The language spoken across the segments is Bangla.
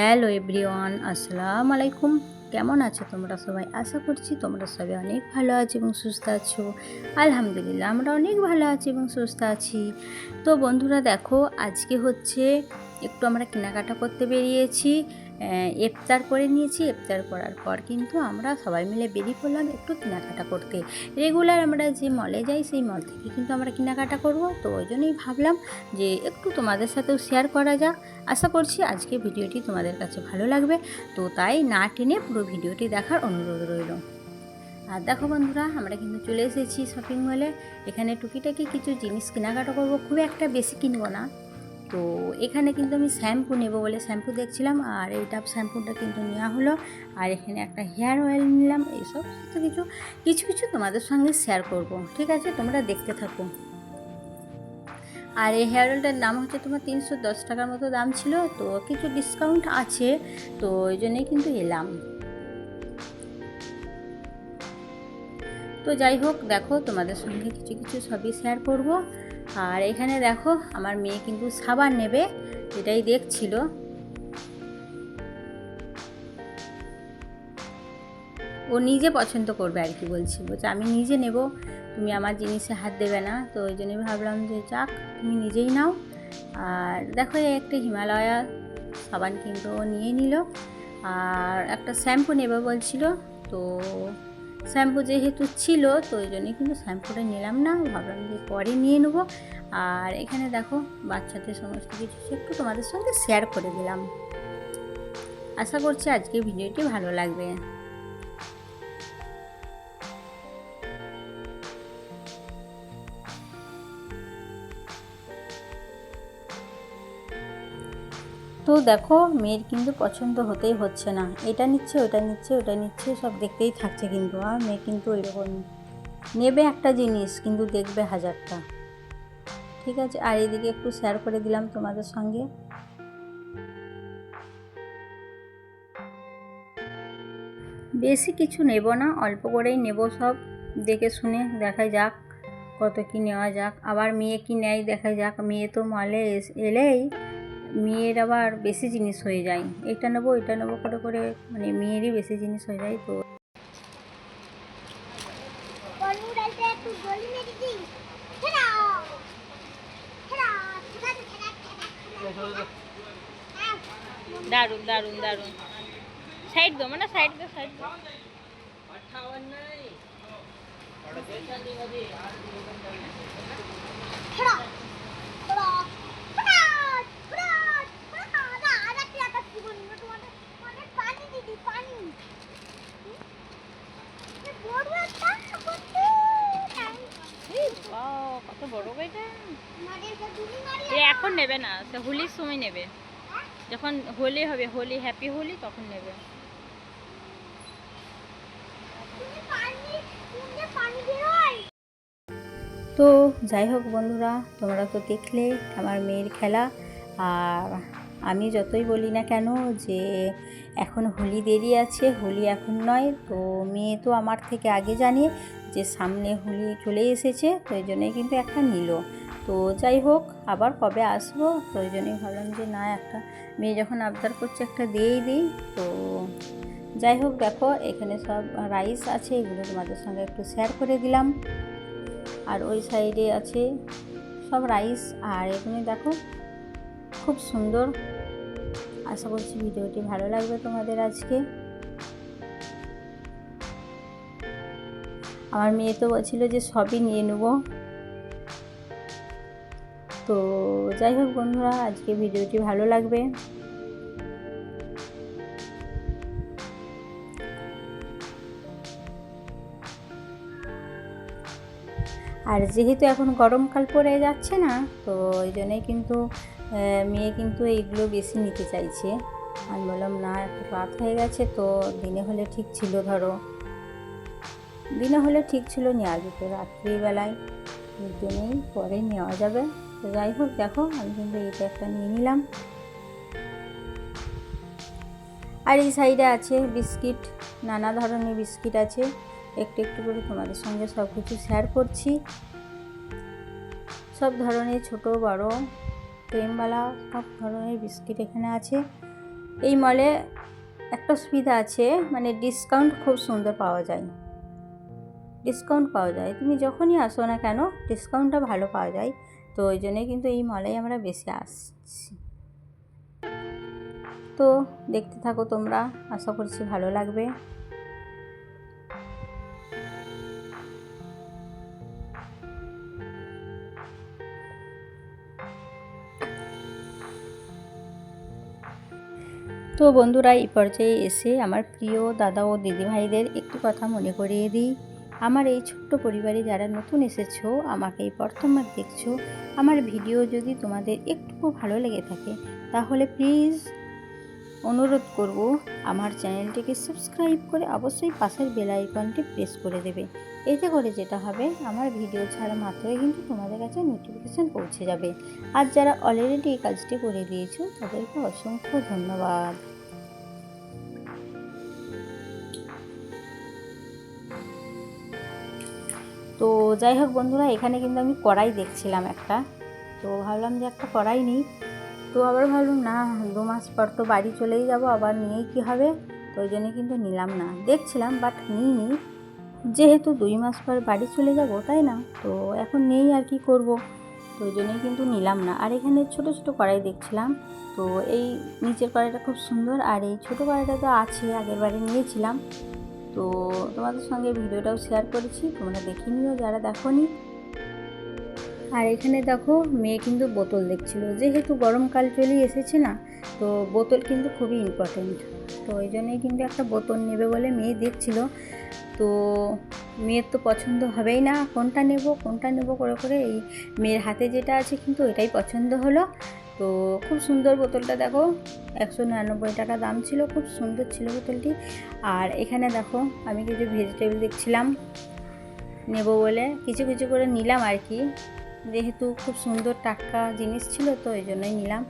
হ্যালো এভরিওয়ান, আসসালামু আলাইকুম। কেমন আছো তোমরা সবাই? আশা করছি তোমরা সবাই অনেক ভালো আছো এবং সুস্থ আছো। আলহামদুলিল্লাহ আমরা অনেক ভালো আছি এবং সুস্থ আছি। তো বন্ধুরা দেখো, আজকে হচ্ছে একটু আমরা কেনাকাটা করতে বেরিয়েছি। ইফতার করে নিয়েছি। ইফতার করার পর কিন্তু আমরা সবাই মিলে বেরিয়ে পড়লাম একটু কেনাকাটা করতে। রেগুলার আমরা যে মলে যাই সেই মল থেকে কিন্তু আমরা কেনাকাটা করব, তো ওই জন্যই ভাবলাম যে একটু তোমাদের সাথেও শেয়ার করা যাক। আশা করছি আজকে ভিডিওটি তোমাদের কাছে ভালো লাগবে, তো তাই না টেনে পুরো ভিডিওটি দেখার অনুরোধ রইল। আর দেখো বন্ধুরা, আমরা কিন্তু চলে এসেছি শপিং মলে। এখানে টুকিটাকি কিছু জিনিস কেনাকাটা করব, খুব একটা বেশি কিনবো না। তো এখানে কিন্তু আমি শ্যাম্পু নেব বলে শ্যাম্পু দেখছিলাম, আর এই ডাব শ্যাম্পুটা কিন্তু নেওয়া হলো। আর এখানে একটা হেয়ার অয়েল নিলাম। এইসব কিছু কিছু কিছু তোমাদের সঙ্গে শেয়ার করব, ঠিক আছে? তোমরা দেখতে থাকো। আর এই হেয়ার অয়েলটার দাম হচ্ছে তোমার 310 টাকার মতো দাম ছিল, তো কিছু ডিসকাউন্ট আছে, তো ওই জন্যই কিন্তু এলাম। তো যাই হোক, দেখো তোমাদের সঙ্গে কিছু কিছু সবই শেয়ার করব। আর এখানে দেখো, আমার মেয়ে কিন্তু সাবান নেবে, এটাই দেখছিল। ও নিজে পছন্দ করবে আর কি, বলছি বলছে আমি নিজে নেব, তুমি আমার জিনিসে হাত দেবে না। তো ওই জন্যই ভাবলাম যে যাক, তুমি নিজেই নাও। আর দেখো, এই একটা হিমালয়া সাবান কিন্তু ও নিয়ে নিল। আর একটা শ্যাম্পু নেবে বলছিল, তো শ্যাম্পু যেহেতু ছিল তো ওই জন্যই কিন্তু শ্যাম্পুটা নিলাম না, ভাবলাম যে পরে নিয়ে নেবো। আর এখানে দেখো বাচ্চাদের সমস্ত কিছু একটু তোমাদের সঙ্গে শেয়ার করে দিলাম। আশা করছি আজকের ভিডিওটি ভালো লাগবে। তো দেখো, মেয়ের কিন্তু পছন্দ হতেই হচ্ছে না, এটা নিচ্ছে ওটা নিচ্ছে ওটা নিচ্ছে, সব দেখতেই থাকছে কিন্তু। আর মেয়ে কিন্তু ওইরকম নেবে একটা জিনিস কিন্তু দেখবে হাজারটা, ঠিক আছে? আর এদিকে একটু শেয়ার করে দিলাম তোমাদের সঙ্গে। বেশি কিছু নেব না, অল্প করেই নেব সব, দেখে শুনে দেখা যাক কত কি নেওয়া যাক। আবার মেয়ে কি নেয় দেখা যাক। মেয়ে তো মলে এলেই মেয়ের আবার বেশি জিনিস হয়ে যায়, এটা নেবো এটা নেবো করে করে, মানে মেয়েরই বেশি জিনিস হয়ে যায়। তো দারুন দারুন দারুন, সাইড দো, মানে সাইড দো সাইড দো। কত বড় এটা, এখন নেবে না, হোলির সময় নেবে, যখন হোলি হবে, হোলি হ্যাপি হোলি তখন নেবে। তো যাই হোক বন্ধুরা, তোমরা তো দেখলে আমার মেয়ের খেলা। আর আমি যতই বলি না কেন যে এখন হোলি দেরি আছে, হোলি এখন নয়, তো মেয়ে তো আমার থেকে আগে জানে যে সামনে হোলি চলে এসেছে, তো ওই জন্যই কিন্তু একটা নিল। তো যাই হোক, আবার কবে আসবো, তো ওই জন্যই ভাবলাম যে না, একটা মেয়ে যখন আবদার করছে একটা দিয়েই দিই। তো যাই হোক, দেখো এখানে সব রাইস আছে, এগুলো তোমাদের সঙ্গে একটু শেয়ার করে দিলাম। আর ওই সাইডে আছে সব রাইস। আর এখানে দেখো খুব সুন্দর। আশা করছি ভিডিওটি ভালো লাগবে তোমাদের আজকে। আমার মেয়ে তো বলছিল যে সবই নিয়ে নেব। তো যাই হোক বন্ধুরা, আজকে ভিডিওটি ভালো লাগবে। আর যেহেতু এখন গরমকাল পড়ে যাচ্ছে না, তো ওই জন্যই কিন্তু মেয়ে কিন্তু এইগুলো বেশি নিতে চাইছে। আমি বললাম না, একটু রাত হয়ে গেছে, তো দিনে হলে ঠিক ছিল, ধরো দিনে হলে ঠিক ছিল নেওয়া যেত, রাত্রিবেলায় জন্যই পরে নেওয়া যাবে। তো যাই হোক, দেখো আমি কিন্তু এইটা একটা নিয়ে নিলাম। আর এই সাইডে আছে বিস্কিট, নানা ধরনের বিস্কিট আছে, একটু একটু করে তোমাদের সঙ্গে সব কিছু শেয়ার করছি। সব ধরনের ছোট বড় ক্রিমওয়ালা সব ধরনের বিস্কিট এখানে আছে। এই মলে একটা সুবিধা আছে, মানে ডিসকাউন্ট খুব সুন্দর পাওয়া যায়, ডিসকাউন্ট পাওয়া যায়। তুমি যখনই আসো না কেন ডিসকাউন্টটা ভালো পাওয়া যায়। তো ওই জন্যই কিন্তু এই মলেই আমরা বেশি আসছি। তো দেখতে থাকো তোমরা, আশা করছি ভালো লাগবে। তো বন্ধুরা, এই পর্যায়ে এসে আমার প্রিয় দাদা ও দিদিভাইদের একটি কথা মনে করিয়ে দিই। আমার এই ছোট্ট পরিবারে যারা নতুন এসেছো, আমাকে এই প্রথমবার দেখছো, আমার ভিডিও যদি তোমাদের একটু ভালো লেগে থাকে তাহলে প্লিজ অনুরোধ করব আমার চ্যানেলটিকে সাবস্ক্রাইব করে অবশ্যই পাশের বেল আইকনটি প্রেস করে দেবে। এতে করে যেটা হবে, আমার ভিডিও ছাড়া মাত্রই কিন্তু তোমাদের কাছে নোটিফিকেশান পৌঁছে যাবে। আর যারা অলরেডি এই কাজটি করে দিয়েছো তাদেরকে অসংখ্য ধন্যবাদ। তো যাই হোক বন্ধুরা, এখানে কিন্তু আমি কড়াই দেখছিলাম একটা, তো ভাবলাম যে একটা কড়াই নিই। তো আবার ভাবলাম না, 2 মাস পর তো বাড়ি চলেই যাব, আবার নিয়েই কী হবে, তো ওই জন্যই কিন্তু নিলাম না। দেখছিলাম বাট নিইনি, যেহেতু 2 মাস পর বাড়ি চলে যাব তাই না, তো এখন নেই আর কি করব, তো ওই জন্যই কিন্তু নিলাম না। আর এখানে ছোটো ছোটো কড়াই দেখছিলাম, তো এই নিচের কড়াইটা খুব সুন্দর, আর এই ছোটো কড়াইটা তো আছে, আগের বারে নিয়েছিলাম। তো তোমাদের সঙ্গে ভিডিওটাও শেয়ার করেছি, তোমরা দেখে নিও যারা দেখোনি। আর এখানে দেখো, মেয়ে কিন্তু বোতল দেখছিল, যেহেতু গরমকাল চলে এসেছে না, তো বোতল কিন্তু খুবই ইম্পর্টেন্ট। তো ওই জন্যই কিন্তু একটা বোতল নেবে বলে মেয়ে দেখছিল। তো মেয়ের তো পছন্দ হবেই না, কোনটা নেব করে করে এই মেয়ের হাতে যেটা আছে কিন্তু এটাই পছন্দ হলো। তো খুব সুন্দর বোতলটা দেখো, 199 টাকা দাম ছিল, খুব সুন্দর ছিল বোতলটি। আর এখানে দেখো, আমি কিছু ভেজিটেবল দেখছিলাম নেব বলে, কিছু কিছু করে নিলাম আর কি, যেহেতু খুব সুন্দর টাটকা জিনিস ছিল তো এই জন্যই নিলাম।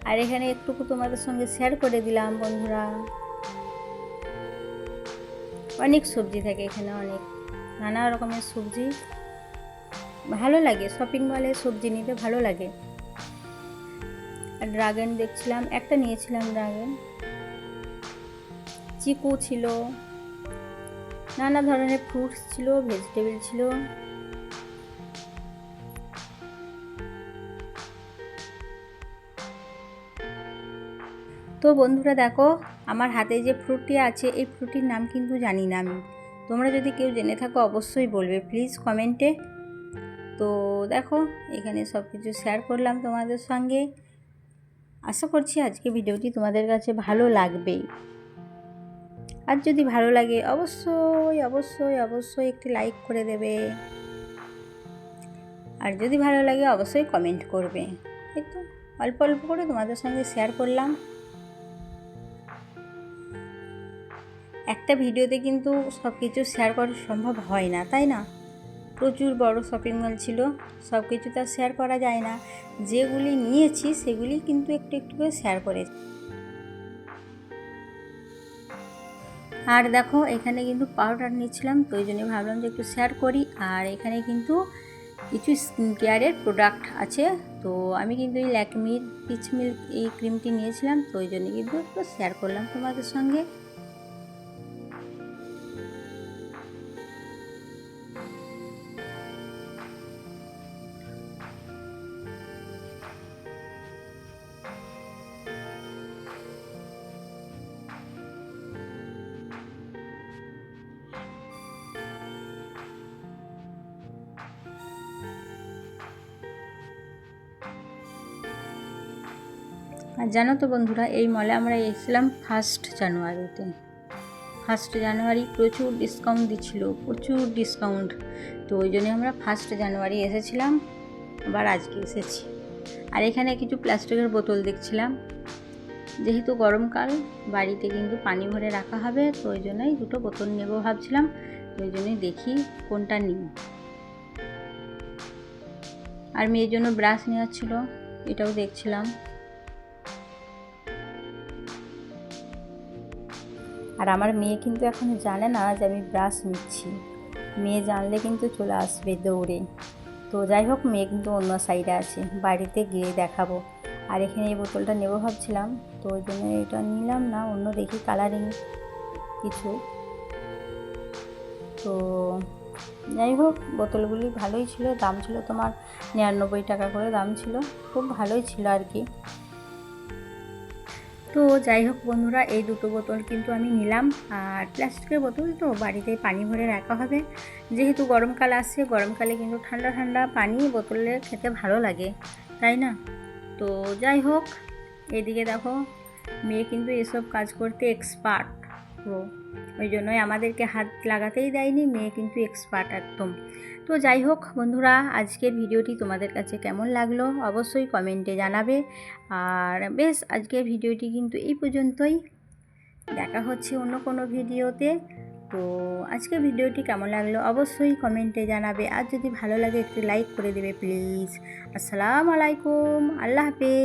আর এখানে একটুকু তোমাদের সঙ্গে শেয়ার করে দিলাম বন্ধুরা। অনেক সবজি থাকে এখানে, অনেক নানা রকমের সবজি, ভালো লাগে শপিং মলে সবজি নিতে, ভালো লাগে। আর ড্রাগন দেখছিলাম, একটা নিয়েছিলাম ড্রাগন, চিকু ছিল, নানা ধরনের ফ্রুটস ছিল, ভেজিটেবল ছিল। তো বন্ধুরা দেখো, আমার হাতে যে ফ্রুটটি আছে এই ফ্রুটটির নাম কিন্তু জানি না আমি, তোমরা যদি কেউ জেনে থাকো অবশ্যই বলবে প্লিজ কমেন্টে। তো দেখো, এখানে সব কিছু শেয়ার করলাম তোমাদের সঙ্গে, আশা করছি আজকে ভিডিওটি তোমাদের কাছে ভালো লাগবে। আর যদি ভালো লাগে অবশ্যই অবশ্যই অবশ্যই একটি লাইক করে দেবে, আর যদি ভালো লাগে অবশ্যই কমেন্ট করবে। একটু অল্প অল্প করে তোমাদের সঙ্গে শেয়ার করলাম। একটা ভিডিওতে কিন্তু সব কিছু শেয়ার করা সম্ভব হয় না, তাই না? প্রচুর বড় শপিং মল ছিল, সব কিছু তো শেয়ার করা যায় না। যেগুলি নিয়েছি সেগুলি কিন্তু একটু একটু করে শেয়ার করেছি। আর দেখো, এখানে কিন্তু পাউডার নিচ্ছিলাম, তো ওই জন্য ভাবলাম যে একটু শেয়ার করি। আর এখানে কিন্তু কিছু স্কিন কেয়ারের প্রোডাক্ট আছে, তো আমি কিন্তু এই ল্যাকমির পিচ মিল্ক এই ক্রিমটি নিয়েছিলাম, তো ওই জন্য কিন্তু একটু শেয়ার করলাম তোমাদের সঙ্গে। আর জানো তো বন্ধুরা, এই মলে আমরা এসেছিলাম 1 জানুয়ারিতে। 1 জানুয়ারি প্রচুর ডিসকাউন্ট দিচ্ছিল, প্রচুর ডিসকাউন্ট, তো ওই জন্য আমরা 1 জানুয়ারি এসেছিলাম, আবার আজকে এসেছি। আর এখানে কিছু প্লাস্টিকের বোতল দেখছিলাম, যেহেতু গরমকাল বাড়িতে কিন্তু পানি ভরে রাখা হবে, তো ওই জন্যই 2টো বোতল নেব ভাবছিলাম, তো ওই জন্যই দেখি কোনটা নিই। আর মেয়ের জন্য ব্রাশ নেওয়া ছিল, এটাও দেখছিলাম। আর আমার মেয়ে কিন্তু এখন জানে না যে আমি ব্রাশ নিচ্ছি, মেয়ে জানলে কিন্তু চলে আসবে দৌড়ে। তো যাই হোক, মেয়ে কিন্তু অন্য সাইডে আছে, বাড়িতে গিয়ে দেখাবো। আর এখানে এই বোতলটা নেবো ভাবছিলাম, তো ওই জন্য এটা নিলাম না, অন্য দেখি কালারিং কিছু। তো যাই হোক, বোতলগুলি ভালোই ছিল, দাম ছিল তোমার 99 টাকা করে দাম ছিল, খুব ভালোই ছিল আর কি। তো যাই হোক বন্ধুরা, এই দুটো বোতল কিন্তু আমি নিলাম। আর প্লাস্টিকের বোতল তো বাড়িতে পানি ভরে রাখা হবে, যেহেতু গরমকাল আসছে, গরমকালে কিন্তু ঠান্ডা ঠান্ডা পানি বোতলে খেতে ভালো লাগে, তাই না? তো যাই হোক, এদিকে দেখো মেয়ে কিন্তু এসব কাজ করতে এক্সপার্ট, তো ওই জন্যই আমাদেরকে হাত লাগাতেই দেয়নি, মেয়ে কিন্তু এক্সপার্ট একদম। তো যাই হোক বন্ধুরা, আজকের ভিডিওটি তোমাদের কাছে কেমন লাগলো অবশ্যই কমেন্টে জানাবে। আর বেশ, আজকের ভিডিওটি কিন্তু এই পর্যন্তই, দেখা হচ্ছে অন্য কোনো ভিডিওতে। তো আজকের ভিডিওটি কেমন লাগলো অবশ্যই কমেন্টে জানাবে, আর যদি ভালো লাগে একটু লাইক করে দেবে প্লিজ। আসসালামু আলাইকুম, আল্লাহ হাফেজ।